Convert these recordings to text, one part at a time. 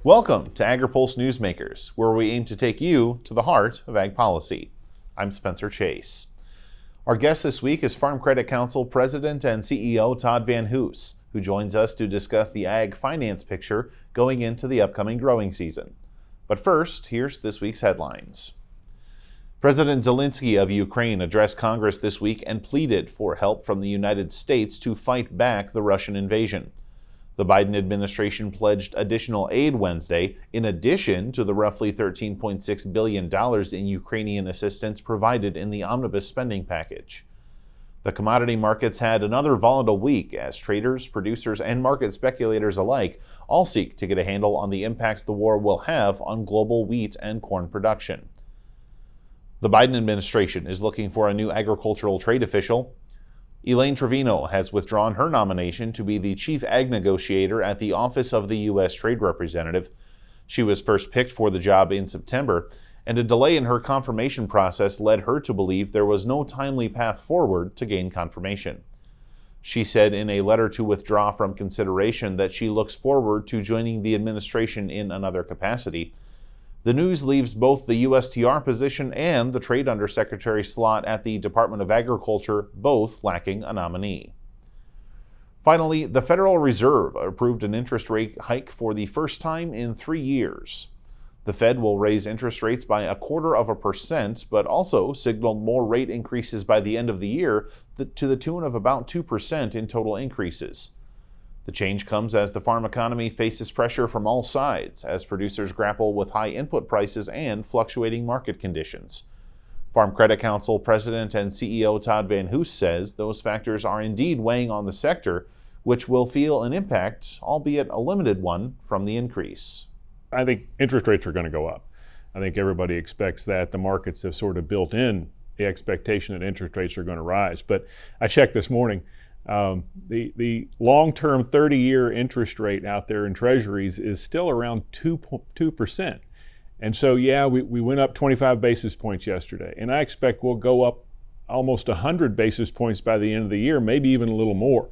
Welcome to Agri-Pulse Newsmakers, where we aim to take you to the heart of ag policy. I'm Spencer Chase. Our guest this week is Farm Credit Council President and CEO Todd Van Hoose, who joins us to discuss the ag finance picture going into the upcoming growing season. But first, here's this week's headlines. President Zelensky of Ukraine addressed Congress this week and pleaded for help from the United States to fight back the Russian invasion. The Biden administration pledged additional aid Wednesday, in addition to the roughly $13.6 billion in Ukrainian assistance provided in the omnibus spending package. The commodity markets had another volatile week as traders, producers, and market speculators alike all seek to get a handle on the impacts the war will have on global wheat and corn production. The Biden administration is looking for a new agricultural trade official. Elaine Trevino has withdrawn her nomination to be the chief ag negotiator at the Office of the U.S. Trade Representative. She was first picked for the job in September, and a delay in her confirmation process led her to believe there was no timely path forward to gain confirmation. She said in a letter to withdraw from consideration that she looks forward to joining the administration in another capacity. The news leaves both the USTR position and the Trade Undersecretary slot at the Department of Agriculture both lacking a nominee. Finally, the Federal Reserve approved an interest rate hike for the first time in 3 years. The Fed will raise interest rates by 0.25%, but also signaled more rate increases by the end of the year to the tune of about 2% in total increases. The change comes as the farm economy faces pressure from all sides as producers grapple with high input prices and fluctuating market conditions. Farm Credit Council President and CEO Todd Van Hoose says those factors are indeed weighing on the sector, which will feel an impact, albeit a limited one, from the increase. I think interest rates are going to go up. I think everybody expects that. The markets have sort of built in the expectation that interest rates are going to rise. But I checked this morning. The long-term 30-year interest rate out there in treasuries is still around 2%. And so, yeah, we went up 25 basis points yesterday. And I expect we'll go up almost 100 basis points by the end of the year, maybe even a little more.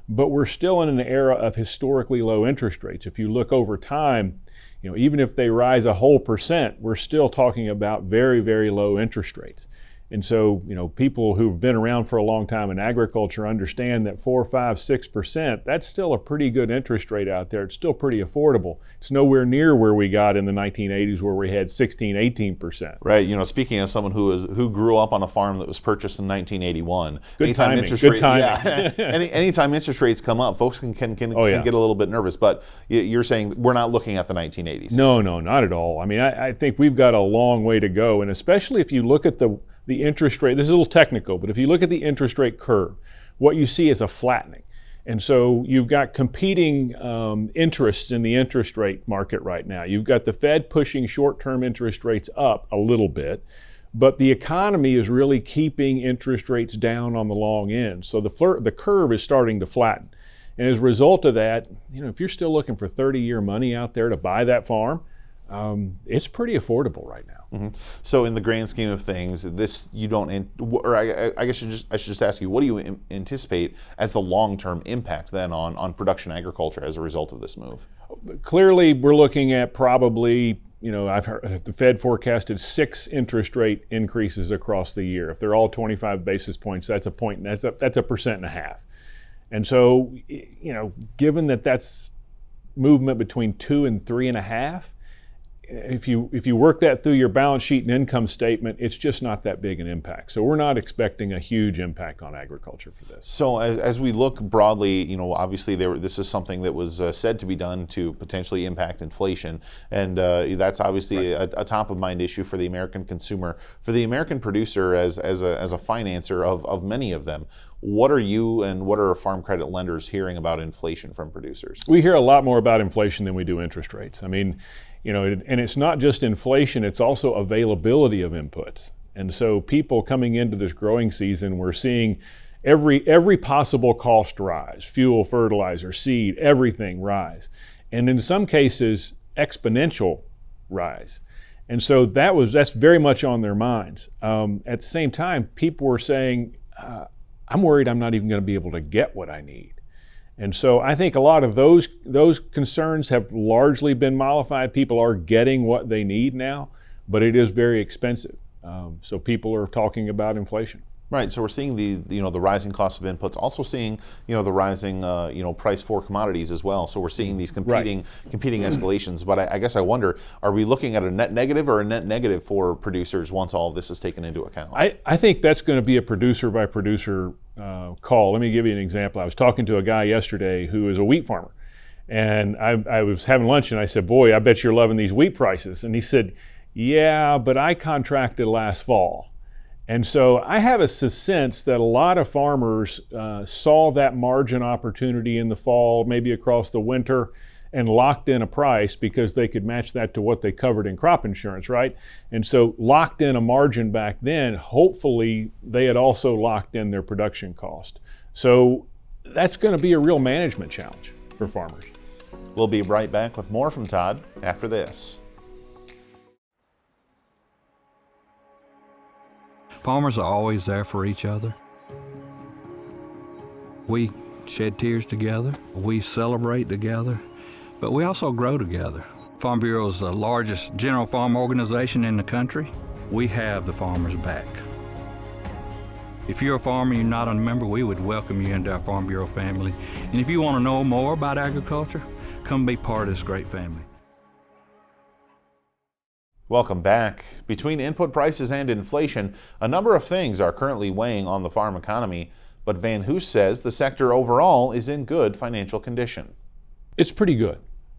But we're still in an era of historically low interest rates. If you look over time, even if they rise a whole percent, we're still talking about very, very low interest rates. And so, people who've been around for a long time in agriculture understand that 4, 5, 6%, that's still a pretty good interest rate out there. It's still pretty affordable. It's nowhere near where we got in the 1980s where we had 16, 18%. Right. Speaking of someone who grew up on a farm that was purchased in 1981. Good timing. Yeah, anytime interest rates come up, folks can get a little bit nervous. But you're saying we're not looking at the 1980s. No, not at all. I mean, I think we've got a long way to go. And especially if you look at the interest rate, this is a little technical, but if you look at the interest rate curve, what you see is a flattening. And so you've got competing interests in the interest rate market right now. You've got the Fed pushing short-term interest rates up a little bit, but the economy is really keeping interest rates down on the long end. So the curve is starting to flatten. And as a result of that, if you're still looking for 30-year money out there to buy that farm, it's pretty affordable right now. Mm-hmm. So in the grand scheme of things, this you don't, or I guess I should just ask you, what do you anticipate as the long-term impact then on production agriculture as a result of this move? Clearly, we're looking at probably, I've heard the Fed forecasted 6 interest rate increases across the year. If they're all 25 basis points, that's a 1.5%. And so, given that that's movement between 2 and 3.5. If you work that through your balance sheet and income statement, it's just not that big an impact. So we're not expecting a huge impact on agriculture for this. So as we look broadly, obviously this is something that was said to be done to potentially impact inflation, and that's obviously right. a top of mind issue for the American consumer, for the American producer as a financer of many of them. What are you and what are farm credit lenders hearing about inflation from producers? We hear a lot more about inflation than we do interest rates. I mean, and it's not just inflation, it's also availability of inputs. And so people coming into this growing season, we're seeing every possible cost rise, fuel, fertilizer, seed, everything rise. And in some cases, exponential rise. And so that's very much on their minds. At the same time, people were saying, I'm worried I'm not even going to be able to get what I need. And so I think a lot of those concerns have largely been mollified. People are getting what they need now, but it is very expensive. So people are talking about inflation. Right, so we're seeing the rising cost of inputs, also seeing the rising price for commodities as well. So we're seeing these competing escalations. But I guess I wonder, are we looking at a net negative or a net negative for producers once all of this is taken into account? I think that's going to be a producer by producer call. Let me give you an example. I was talking to a guy yesterday who is a wheat farmer, and I was having lunch and I said, "Boy, I bet you're loving these wheat prices." And he said, "Yeah, but I contracted last fall." And so I have a sense that a lot of farmers saw that margin opportunity in the fall, maybe across the winter, and locked in a price because they could match that to what they covered in crop insurance, right? And so locked in a margin back then. Hopefully they had also locked in their production cost. So that's going to be a real management challenge for farmers. We'll be right back with more from Todd after this. Farmers are always there for each other. We shed tears together, we celebrate together, but we also grow together. Farm Bureau is the largest general farm organization in the country. We have the farmers' back. If you're a farmer and you're not a member, we would welcome you into our Farm Bureau family. And if you want to know more about agriculture, come be part of this great family. Welcome back. Between input prices and inflation, a number of things are currently weighing on the farm economy, but Van Hoose says the sector overall is in good financial condition. It's pretty good.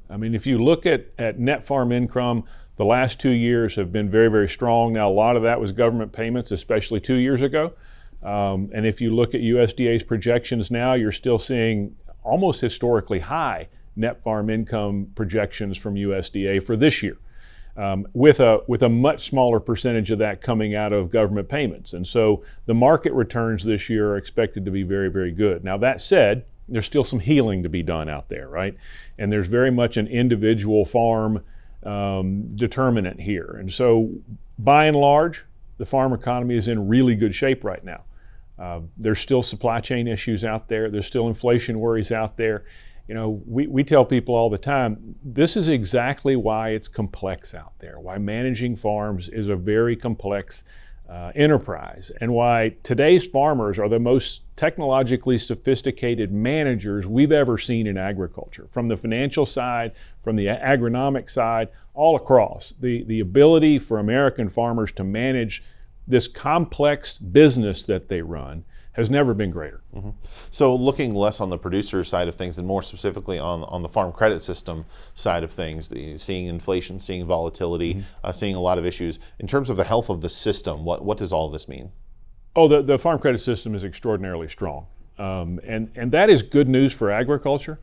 I mean, if you look at net farm income, the last 2 years have been very, very strong. Now, a lot of that was government payments, especially 2 years ago. And if you look at USDA's projections now, you're still seeing almost historically high net farm income projections from USDA for this year. With a much smaller percentage of that coming out of government payments. And so the market returns this year are expected to be very, very good. Now that said, there's still some healing to be done out there, right? And there's very much an individual farm determinant here. And so by and large, the farm economy is in really good shape right now. There's still supply chain issues out there. There's still inflation worries out there. You know, we tell people all the time, this is exactly why it's complex out there, why managing farms is a very complex enterprise, and why today's farmers are the most technologically sophisticated managers we've ever seen in agriculture, from the financial side, from the agronomic side, all across. The ability for American farmers to manage this complex business that they run has never been greater. Mm-hmm. So looking less on the producer side of things and more specifically on the farm credit system side of things, seeing inflation, seeing volatility, seeing a lot of issues. In terms of the health of the system, what does all of this mean? Oh, the farm credit system is extraordinarily strong. And that is good news for agriculture.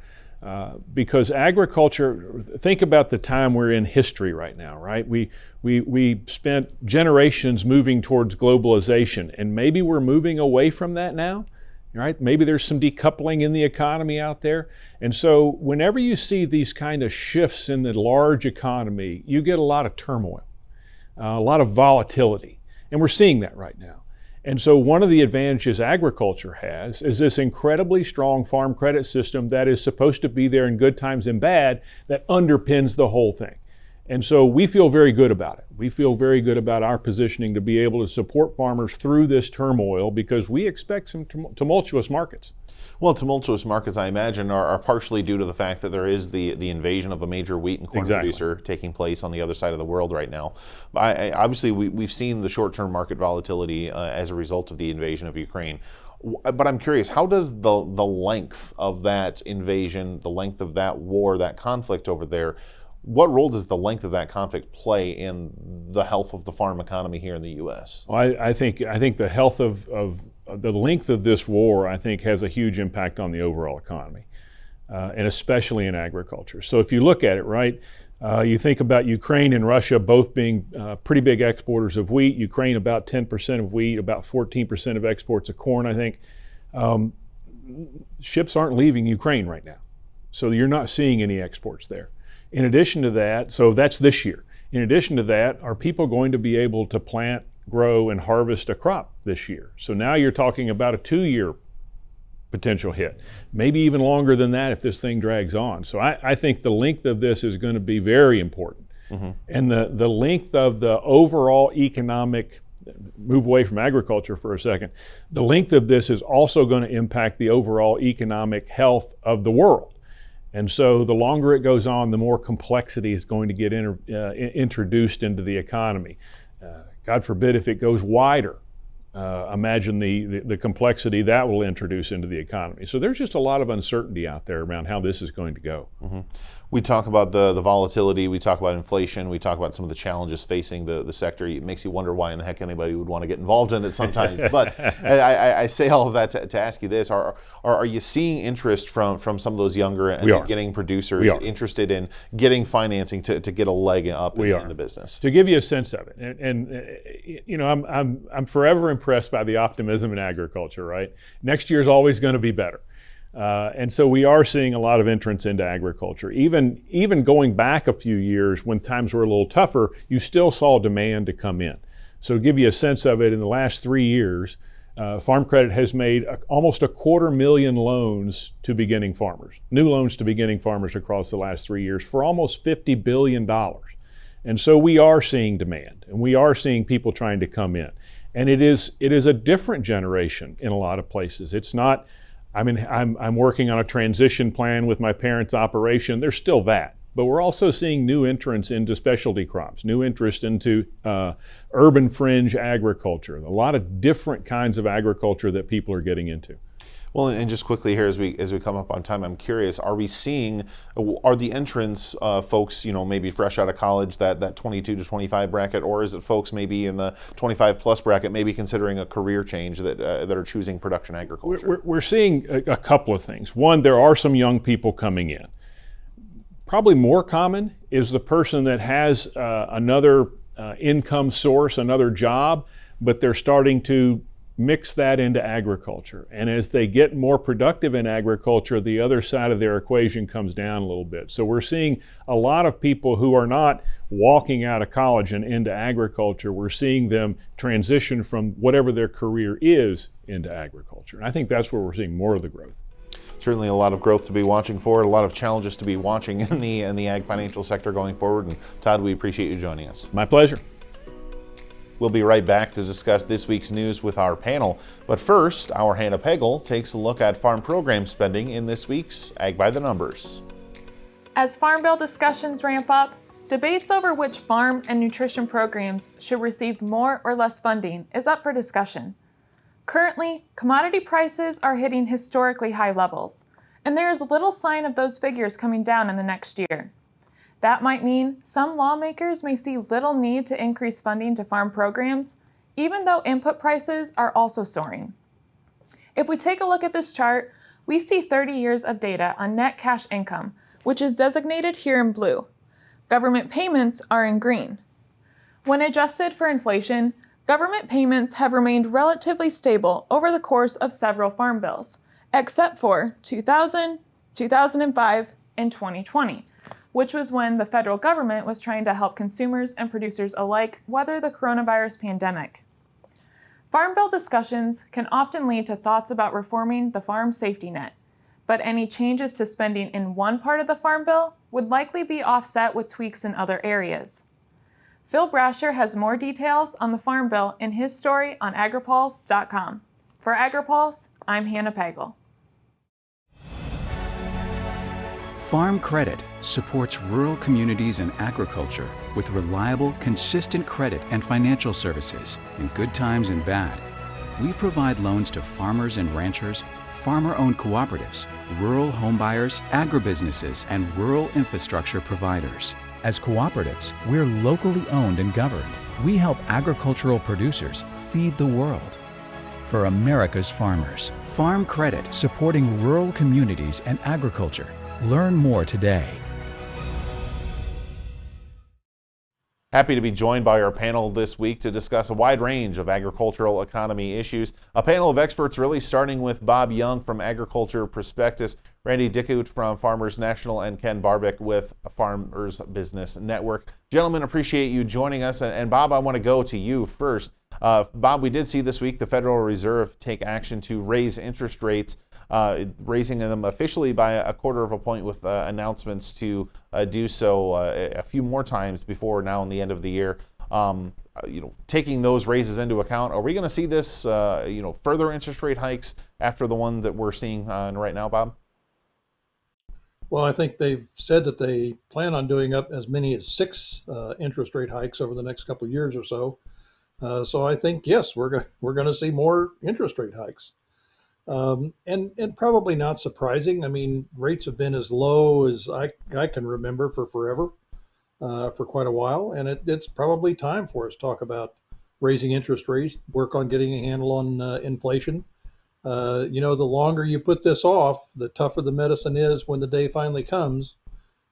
Because agriculture, think about the time we're in history right now, right? We spent generations moving towards globalization, and maybe we're moving away from that now, right? Maybe there's some decoupling in the economy out there. And so whenever you see these kind of shifts in the large economy, you get a lot of turmoil, a lot of volatility. And we're seeing that right now. And so one of the advantages agriculture has is this incredibly strong farm credit system that is supposed to be there in good times and bad that underpins the whole thing. And so we feel very good about it. We feel very good about our positioning to be able to support farmers through this turmoil because we expect some tumultuous markets. Well, tumultuous markets, I imagine, are partially due to the fact that there is the invasion of a major wheat and corn producer taking place on the other side of the world right now. Obviously, we've seen the short-term market volatility as a result of the invasion of Ukraine. But I'm curious, how does the length of that invasion, the length of that war, that conflict over there, what role does the length of that conflict play in the health of the farm economy here in the U.S.? Well, I think the health of the length of this war, I think, has a huge impact on the overall economy, and especially in agriculture. So if you look at it, right, you think about Ukraine and Russia both being pretty big exporters of wheat. Ukraine about 10% of wheat, about 14% of exports of corn, I think. Ships aren't leaving Ukraine right now. So you're not seeing any exports there. In addition to that, so that's this year. In addition to that, are people going to be able to plant, grow, and harvest a crop this year? So now you're talking about a 2-year potential hit. Maybe even longer than that if this thing drags on. So I think the length of this is going to be very important. And the length of the overall economic, move away from agriculture for a second, the length of this is also going to impact the overall economic health of the world. And so the longer it goes on, the more complexity is going to get introduced into the economy. God forbid if it goes wider. Imagine the complexity that will introduce into the economy. So there's just a lot of uncertainty out there around how this is going to go. We talk about the volatility, we talk about inflation, we talk about some of the challenges facing the sector. It makes you wonder why in the heck anybody would want to get involved in it sometimes. But I say all of that to ask you this. Are you seeing interest from some of those younger and beginning producers interested in getting financing to get a leg up in the business? To give you a sense of it, and you know, I'm forever impressed by the optimism in agriculture, right? Next year is always going to be better. And so we are seeing a lot of entrance into agriculture. Even going back a few years when times were a little tougher, you still saw demand to come in. So to give you a sense of it, in the last 3 years, Farm Credit has made almost 250,000 loans to beginning farmers, new loans to beginning farmers across the last 3 years for almost $50 billion. And so we are seeing demand, and we are seeing people trying to come in. And it is a different generation in a lot of places. It's not, I mean, I'm working on a transition plan with my parents' operation. There's still that. But we're also seeing new entrants into specialty crops, new interest into urban fringe agriculture, a lot of different kinds of agriculture that people are getting into. Well, and just quickly here as we come up on time, I'm curious, are the entrants folks, you know, maybe fresh out of college, that 22 to 25 bracket, or is it folks maybe in the 25 plus bracket, maybe considering a career change that are choosing production agriculture? We're seeing a couple of things. One, there are some young people coming in. Probably more common is the person that has another income source, another job, but they're starting to mix that into agriculture. And as they get more productive in agriculture, the other side of their equation comes down a little bit. So we're seeing a lot of people who are not walking out of college and into agriculture. We're seeing them transition from whatever their career is into agriculture. And I think that's where we're seeing more of the growth. Certainly a lot of growth to be watching for, a lot of challenges to be watching in the ag financial sector going forward. And Todd, we appreciate you joining us. My pleasure. We'll be right back to discuss this week's news with our panel. But first, our Hannah Pagel takes a look at farm program spending in this week's Ag by the Numbers. As Farm Bill discussions ramp up, debates over which farm and nutrition programs should receive more or less funding is up for discussion. Currently, commodity prices are hitting historically high levels, and there is little sign of those figures coming down in the next year. That might mean some lawmakers may see little need to increase funding to farm programs, even though input prices are also soaring. If we take a look at this chart, we see 30 years of data on net cash income, which is designated here in blue. Government payments are in green. When adjusted for inflation, government payments have remained relatively stable over the course of several farm bills, except for 2000, 2005, and 2020. Which was when the federal government was trying to help consumers and producers alike weather the coronavirus pandemic. Farm Bill discussions can often lead to thoughts about reforming the farm safety net, but any changes to spending in one part of the Farm Bill would likely be offset with tweaks in other areas. Phil Brasher has more details on the Farm Bill in his story on Agri-Pulse.com. For Agri-Pulse, I'm Hannah Pagel. Farm Credit supports rural communities and agriculture with reliable, consistent credit and financial services in good times and bad. We provide loans to farmers and ranchers, farmer-owned cooperatives, rural homebuyers, agribusinesses, and rural infrastructure providers. As cooperatives, we're locally owned and governed. We help agricultural producers feed the world. For America's farmers, Farm Credit supporting rural communities and agriculture. Learn more today. Happy to be joined by our panel this week to discuss a wide range of agricultural economy issues. A panel of experts really starting with Bob Young from Agriculture Prospectus, Randy Dickut from Farmers National, and Ken Barbick with Farmers Business Network. Gentlemen, appreciate you joining us. And Bob, I want to go to you first. Bob, we did see this week the Federal Reserve take action to raise interest rates raising them officially by a quarter of a point with announcements to do so a few more times before now in the end of the year. Taking those raises into account, are we going to see this, further interest rate hikes after the one that we're seeing right now, Bob? Well, I think they've said that they plan on doing up as many as 6 interest rate hikes over the next couple of years or so. So I think, yes, we're going to see more interest rate hikes. And probably not surprising. I mean, rates have been as low as I can remember for forever, for quite a while. And it's probably time for us to talk about raising interest rates, work on getting a handle on inflation. The longer you put this off, the tougher the medicine is when the day finally comes.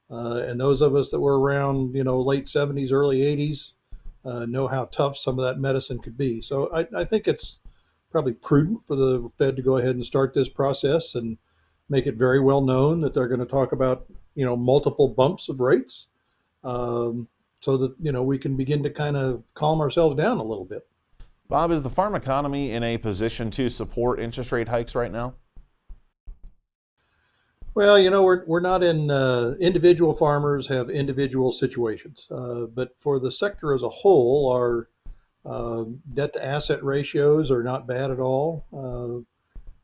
And those of us that were around, late 70s, early 80s, know how tough some of that medicine could be. So I think it's probably prudent for the Fed to go ahead and start this process and make it very well known that they're going to talk about, multiple bumps of rates, so that, we can begin to kind of calm ourselves down a little bit. Bob, is the farm economy in a position to support interest rate hikes right now? Well, we're not in individual farmers have individual situations, but for the sector as a whole, our debt to asset ratios are not bad at all.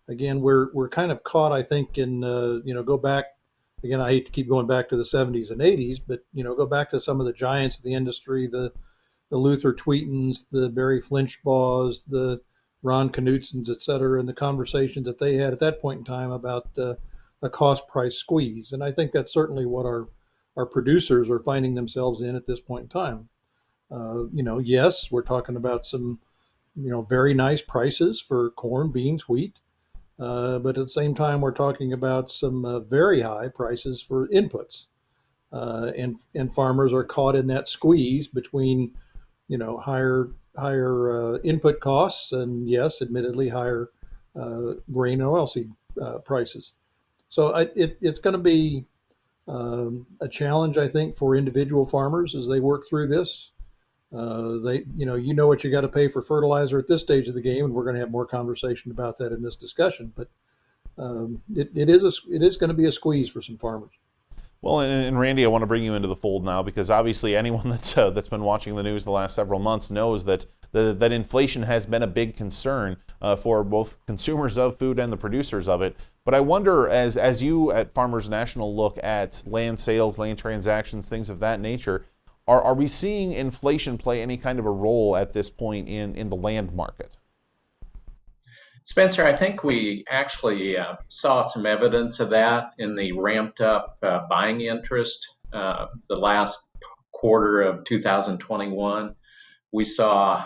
Again, we're kind of caught, I think, in go back again. I hate to keep going back to the 70s and 80s, but go back to some of the giants of the industry, the Luther Tweetons, the Barry Flinchbaugh, the Ron Knutsons, et cetera, and the conversations that they had at that point in time about a cost price squeeze. And I think that's certainly what our producers are finding themselves in at this point in time. Yes, we're talking about some, very nice prices for corn, beans, wheat. But at the same time, we're talking about some very high prices for inputs. And farmers are caught in that squeeze between, higher input costs and, yes, admittedly higher grain and oilseed prices. So it's going to be a challenge, I think, for individual farmers as they work through this. What you got to pay for fertilizer at this stage of the game, and we're going to have more conversation about that in this discussion. But it is going to be a squeeze for some farmers. Well, and Randy, I want to bring you into the fold now, because obviously anyone that's been watching the news the last several months knows that that inflation has been a big concern for both consumers of food and the producers of it. But I wonder, as you at Farmers National look at land sales, land transactions, things of that nature, are we seeing inflation play any kind of a role at this point in the land market? Spencer, I think we actually saw some evidence of that in the ramped up buying interest the last quarter of 2021. We saw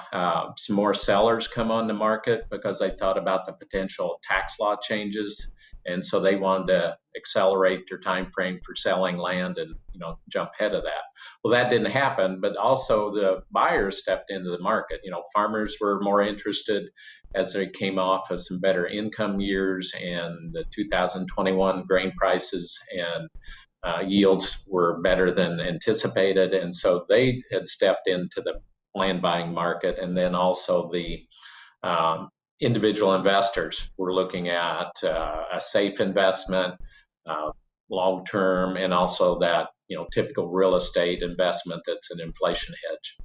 some more sellers come on the market because they thought about the potential tax law changes, and so they wanted to accelerate their time frame for selling land and jump ahead of that. Well, that didn't happen, but also the buyers stepped into the market. Farmers were more interested as they came off of some better income years, and the 2021 grain prices and yields were better than anticipated, and so they had stepped into the land buying market. And then also the individual investors were looking at a safe investment, long term, and also that typical real estate investment that's an inflation hedge.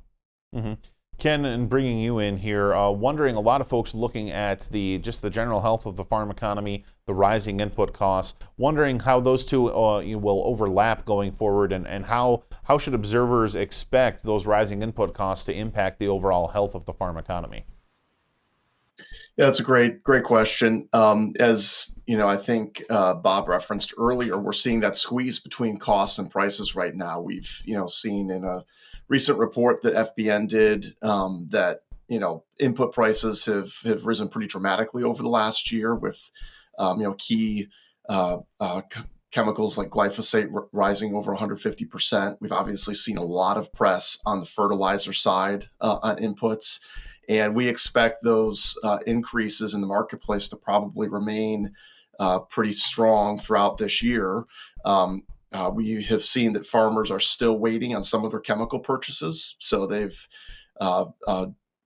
Mm-hmm. Ken, and bringing you in here, wondering, a lot of folks looking at the general health of the farm economy, the rising input costs, wondering how those two will overlap going forward, and how should observers expect those rising input costs to impact the overall health of the farm economy? Yeah, that's a great question. As I think Bob referenced earlier, we're seeing that squeeze between costs and prices right now. We've seen in a recent report that FBN did that input prices have risen pretty dramatically over the last year, with key chemicals like glyphosate rising over 150%. We've obviously seen a lot of press on the fertilizer side on inputs. And we expect those increases in the marketplace to probably remain pretty strong throughout this year. We have seen that farmers are still waiting on some of their chemical purchases. So they've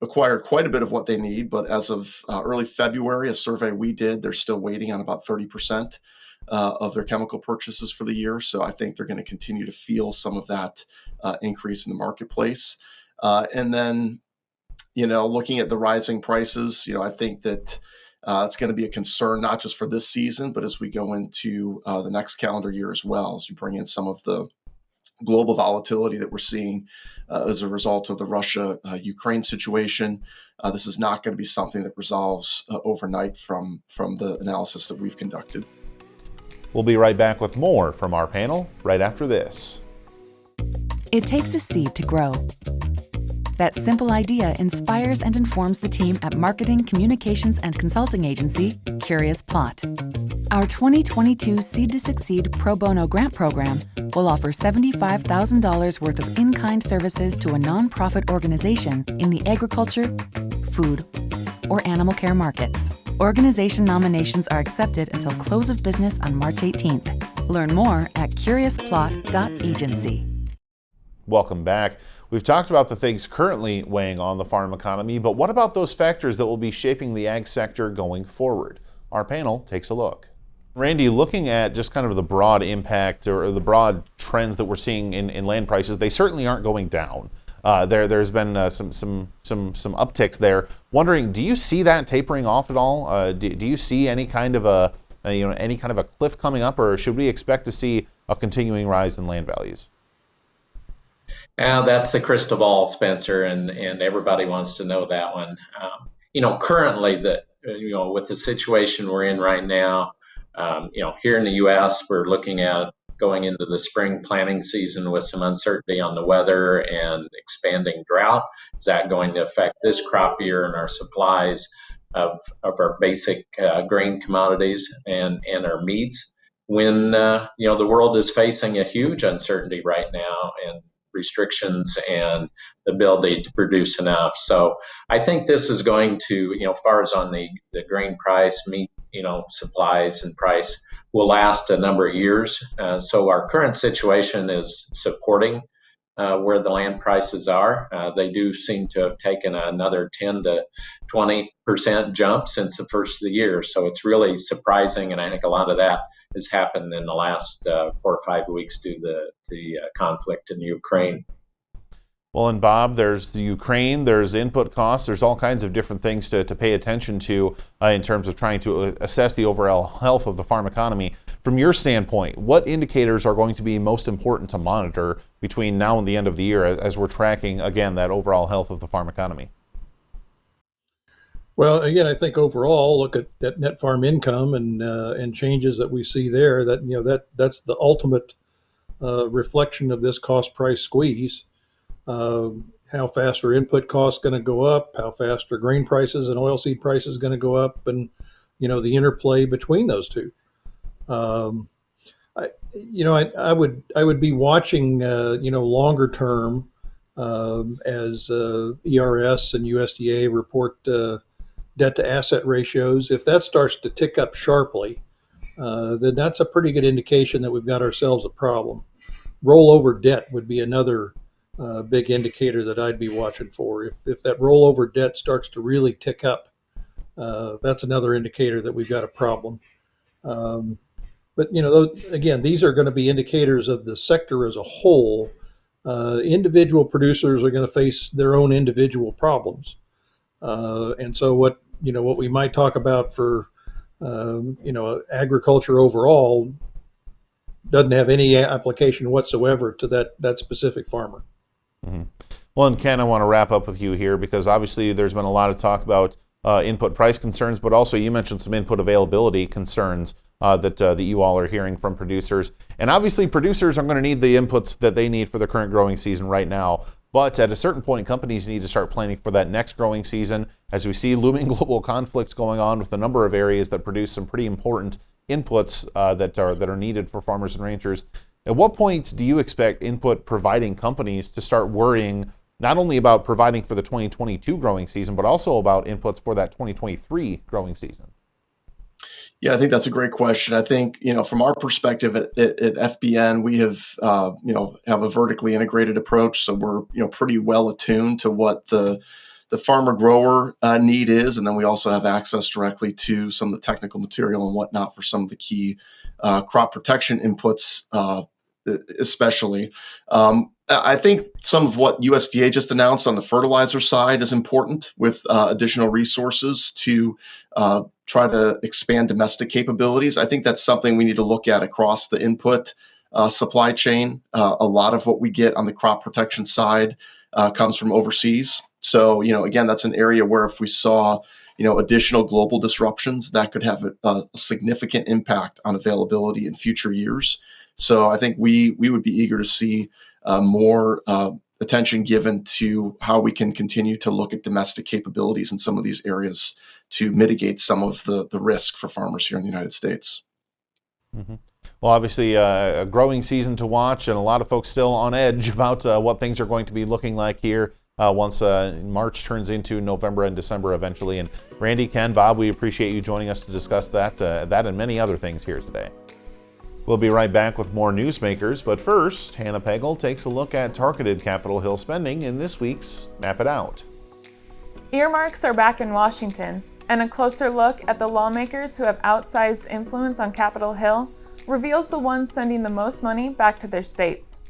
acquire quite a bit of what they need, but as of early February, a survey we did, they're still waiting on about 30% of their chemical purchases for the year. So I think they're going to continue to feel some of that increase in the marketplace. And then, looking at the rising prices, I think that it's going to be a concern not just for this season, but as we go into the next calendar year as well, as you bring in some of the global volatility that we're seeing as a result of the Russia-Ukraine situation. This is not going to be something that resolves overnight from the analysis that we've conducted. We'll be right back with more from our panel right after this. It takes a seed to grow. That simple idea inspires and informs the team at marketing, communications, and consulting agency, Curious Plot. Our 2022 Seed to Succeed Pro Bono Grant Program will offer $75,000 worth of in-kind services to a nonprofit organization in the agriculture, food, or animal care markets. Organization nominations are accepted until close of business on March 18th. Learn more at curiousplot.agency. Welcome back. We've talked about the things currently weighing on the farm economy, but what about those factors that will be shaping the ag sector going forward? Our panel takes a look. Randy, looking at just kind of the broad impact or the broad trends that we're seeing in land prices, they certainly aren't going down. There's been some upticks there. Wondering, do you see that tapering off at all? Do you see any kind of a cliff coming up, or should we expect to see a continuing rise in land values? That's the crystal ball, Spencer, and everybody wants to know that one. Currently, with the situation we're in right now, here in the U.S., we're looking at going into the spring planting season with some uncertainty on the weather and expanding drought. Is that going to affect this crop year and our supplies of our basic grain commodities and our meats? When the world is facing a huge uncertainty right now and restrictions and the ability to produce enough. So I think this is going to, as far as on the grain price, meat, supplies and price will last a number of years. So our current situation is supporting where the land prices are. They do seem to have taken another 10 to 20% jump since the first of the year. So it's really surprising. And I think a lot of that has happened in the last 4 or 5 weeks due to the conflict in Ukraine. Well, and Bob, there's the Ukraine, there's input costs, there's all kinds of different things to pay attention to in terms of trying to assess the overall health of the farm economy. From your standpoint, what indicators are going to be most important to monitor between now and the end of the year as we're tracking, again, that overall health of the farm economy? Well, again, I think overall, look at net farm income and changes that we see there. That's the ultimate reflection of this cost price squeeze. How fast are input costs going to go up? How fast are grain prices and oilseed prices going to go up? And the interplay between those two. I would be watching longer term as ERS and USDA report debt to asset ratios. If that starts to tick up sharply, then that's a pretty good indication that we've got ourselves a problem. Rollover debt would be another big indicator that I'd be watching for. If that rollover debt starts to really tick up, that's another indicator that we've got a problem. But again, these are going to be indicators of the sector as a whole. Individual producers are going to face their own individual problems, and so what we might talk about for agriculture overall doesn't have any application whatsoever to that specific farmer. Mm-hmm. Well, and Ken, I want to wrap up with you here because obviously there's been a lot of talk about input price concerns, but also you mentioned some input availability concerns that you all are hearing from producers. And obviously producers are going to need the inputs that they need for the current growing season right now. But at a certain point, companies need to start planning for that next growing season as we see looming global conflicts going on with a number of areas that produce some pretty important inputs that are needed for farmers and ranchers. At what point do you expect input providing companies to start worrying not only about providing for the 2022 growing season, but also about inputs for that 2023 growing season? Yeah, I think that's a great question. I think, from our perspective at FBN, we have a vertically integrated approach. So we're, pretty well attuned to what the the farmer grower need is. And then we also have access directly to some of the technical material and whatnot for some of the key crop protection inputs, especially. I think some of what USDA just announced on the fertilizer side is important, with additional resources to try to expand domestic capabilities. I think that's something we need to look at across the input supply chain. A lot of what we get on the crop protection side comes from overseas. So, again, that's an area where if we saw, additional global disruptions, that could have a significant impact on availability in future years. So I think we would be eager to see more attention given to how we can continue to look at domestic capabilities in some of these areas to mitigate some of the risk for farmers here in the United States. Mm-hmm. Well, obviously a growing season to watch, and a lot of folks still on edge about what things are going to be looking like here once March turns into November and December eventually. And Randy, Ken, Bob, we appreciate you joining us to discuss that and many other things here today. We'll be right back with more Newsmakers, but first, Hannah Pagel takes a look at targeted Capitol Hill spending in this week's Map It Out. Earmarks are back in Washington, and a closer look at the lawmakers who have outsized influence on Capitol Hill reveals the ones sending the most money back to their states.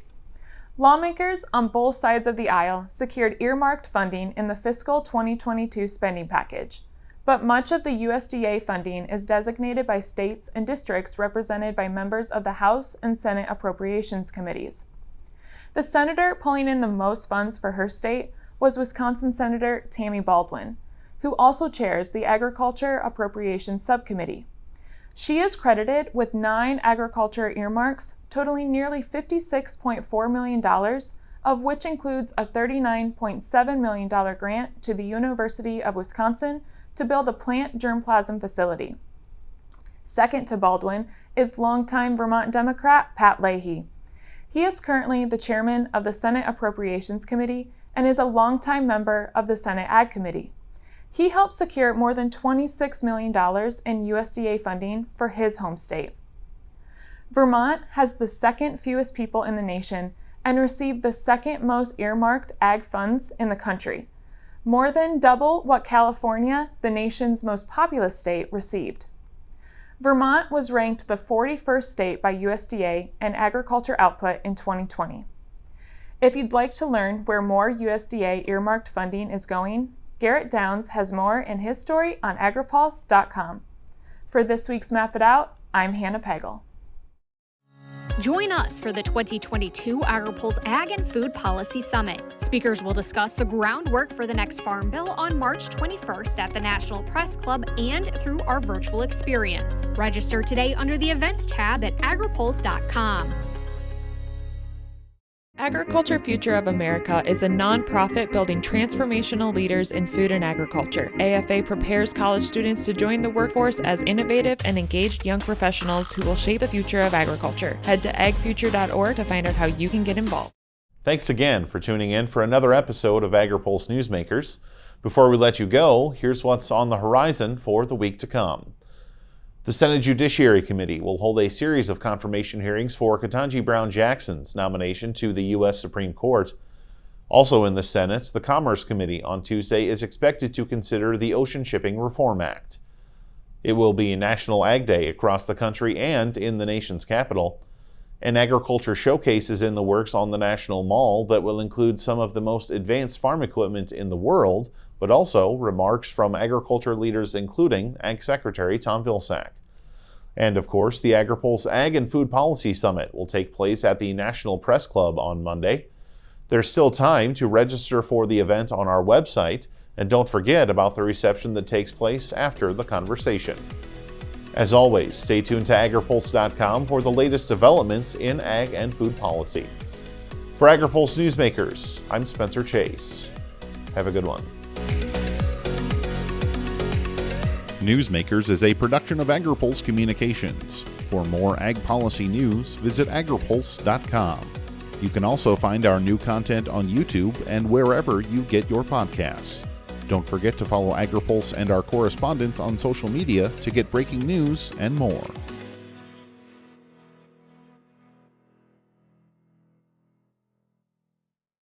Lawmakers on both sides of the aisle secured earmarked funding in the fiscal 2022 spending package, but much of the USDA funding is designated by states and districts represented by members of the House and Senate Appropriations Committees. The senator pulling in the most funds for her state was Wisconsin Senator Tammy Baldwin, who also chairs the Agriculture Appropriations Subcommittee. She is credited with 9 agriculture earmarks totaling nearly $56.4 million, of which includes a $39.7 million grant to the University of Wisconsin to build a plant germplasm facility. Second to Baldwin is longtime Vermont Democrat Pat Leahy. He is currently the chairman of the Senate Appropriations Committee and is a longtime member of the Senate Ag Committee. He helped secure more than $26 million in USDA funding for his home state. Vermont has the second fewest people in the nation and received the second most earmarked ag funds in the country, more than double what California, the nation's most populous state, received. Vermont was ranked the 41st state by USDA in agriculture output in 2020. If you'd like to learn where more USDA earmarked funding is going, Garrett Downs has more in his story on Agri-Pulse.com. For this week's Map It Out, I'm Hannah Pagel. Join us for the 2022 Agri-Pulse Ag and Food Policy Summit. Speakers will discuss the groundwork for the next Farm Bill on March 21st at the National Press Club and through our virtual experience. Register today under the Events tab at Agri-Pulse.com. Agriculture Future of America is a nonprofit building transformational leaders in food and agriculture. AFA prepares college students to join the workforce as innovative and engaged young professionals who will shape the future of agriculture. Head to agfuture.org to find out how you can get involved. Thanks again for tuning in for another episode of Agri-Pulse Newsmakers. Before we let you go, here's what's on the horizon for the week to come. The Senate Judiciary Committee will hold a series of confirmation hearings for Ketanji Brown Jackson's nomination to the U.S. Supreme Court. Also in the Senate, the Commerce Committee on Tuesday is expected to consider the Ocean Shipping Reform Act. It will be National Ag Day across the country and in the nation's capital. An agriculture showcase is in the works on the National Mall that will include some of the most advanced farm equipment in the world, but also remarks from agriculture leaders including Ag Secretary Tom Vilsack. And of course, the Agri-Pulse Ag and Food Policy Summit will take place at the National Press Club on Monday. There's still time to register for the event on our website, and don't forget about the reception that takes place after the conversation. As always, stay tuned to agripulse.com for the latest developments in ag and food policy. For Agri-Pulse Newsmakers, I'm Spencer Chase. Have a good one. Newsmakers is a production of Agri-Pulse Communications. For more ag policy news, visit agripulse.com. You can also find our new content on YouTube and wherever you get your podcasts. Don't forget to follow Agri-Pulse and our correspondents on social media to get breaking news and more.